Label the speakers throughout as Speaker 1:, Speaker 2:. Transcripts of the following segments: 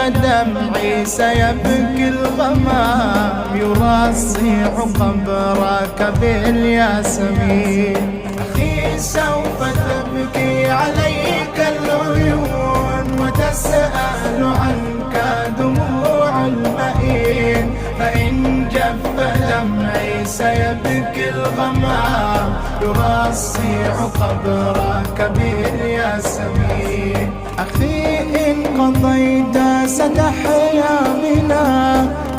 Speaker 1: دمعي سيبكي الغمام يرصيع قبرك بالياسمين. أخي سوف تبكي عليك العيون وتسأل عنك دموع المئين، فإن جف دمعي سيبكي الغمام يرصيع قبرك بالياسمين. أخي إن قضيت ستحيا بنا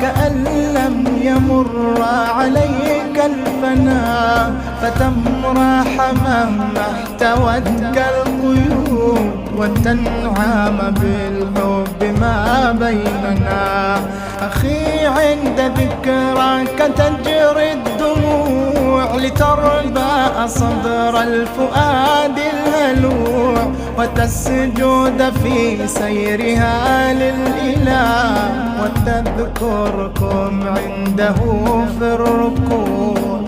Speaker 1: كأن لم يمر عليك الفنا، فتمرح مهما احتوتك القيود وتنعم بالحب ما بيننا. أخي عند ذكراك تجري الدموع لتربى صدر الفؤاد الهلوع، وتسجد في سيرها للإله وتذكركم عنده في الركوع.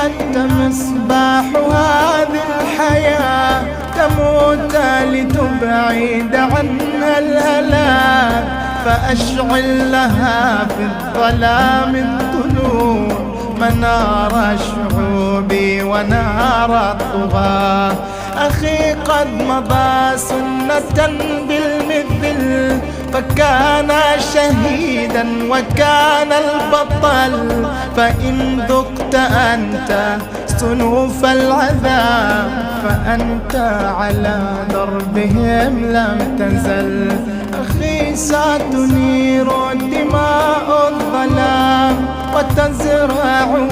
Speaker 1: أنت مصباح هذه الحياة، تموت لتبعد عنها الهلاك، فأشعل لها في الظلام الطلوع منار الشعوب ونار الطغاة. أخي قد مضى سنة بالمثل، فكان شهيدا وكان البطل، فإن ذقت أنت صنوف العذاب فأنت على دربهم لم تزل. أخي ستنير دماء الظلام وتزرعه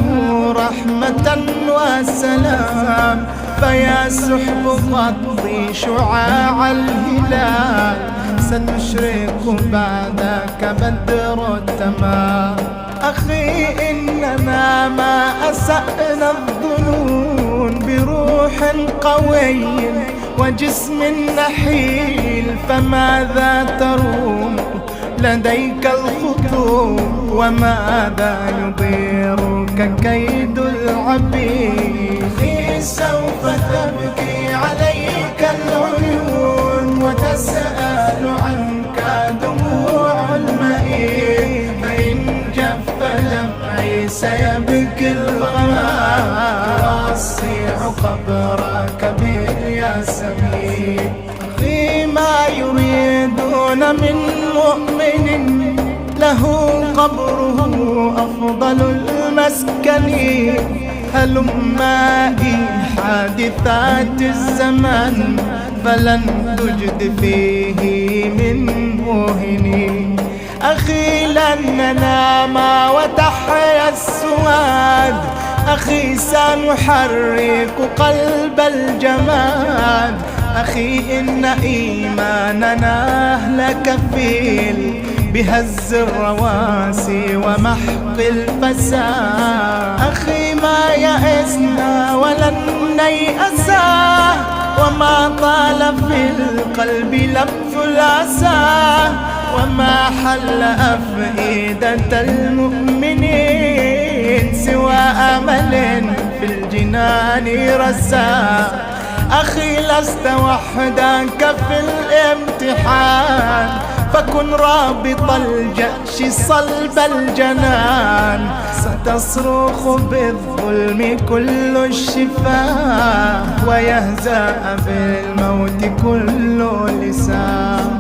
Speaker 1: رحمة وسلام، فيا سحب غطي شعاع الهلال ستشرق بعدك بدر التمام. أخي إننا ما أسأنا الظنون بروح قوي وجسم نحيل، فماذا تروم لديك الخطوم وماذا يضيرك كيد العبيد. سوف تبكي عليك العيون وتسأل عنك دموع المئين، فإن جف دمعي سيبكي الغمام يرصيع قبرك بالياسمين. أخي ما يريدون من مؤمن له قبره أفضل المسكن، هلما حادثات الزمان فلن تجد فيه من موهن. أخي لن ننام وتحيا السواد، أخي سنحرك قلب الجماد. أخي إن إيماننا لكفيل بهز الرواسي ومحق الفساد. أخي ما يئسنا ولن نيأسا، وما طال في القلب لبث الأسى، وما حل أفئدة المؤمنين سوى أمل في الجنان رسا. أخي لست وحدك في الامتحان، فكن رابط الجأش صلب الجنان، ستصرخ بالظلم كل الشفاه ويهزأ بالموت كل لسان.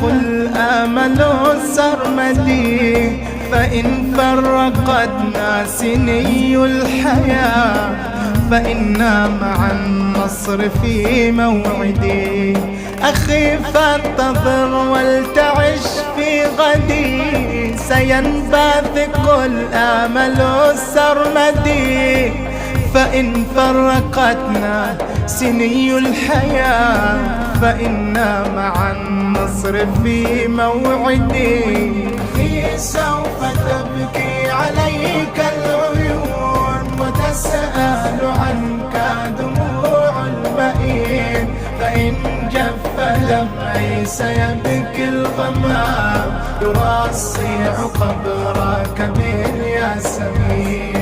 Speaker 1: الآمل السرمدي، فإن فرقتنا سني الحياة فإنا مع النصر في موعدي. أخي فانتظر ولتعش في غدي، سينبثق الآمل السرمدي، فإن فرقتنا سني الحياة فإنا مع النصر في موعدي. أخي سوف تبكي عليك العيون وتسأل عنك دموع المئين، فإن جف دمعي سيبكي الغمام، يرصع قبرك بالياسمين.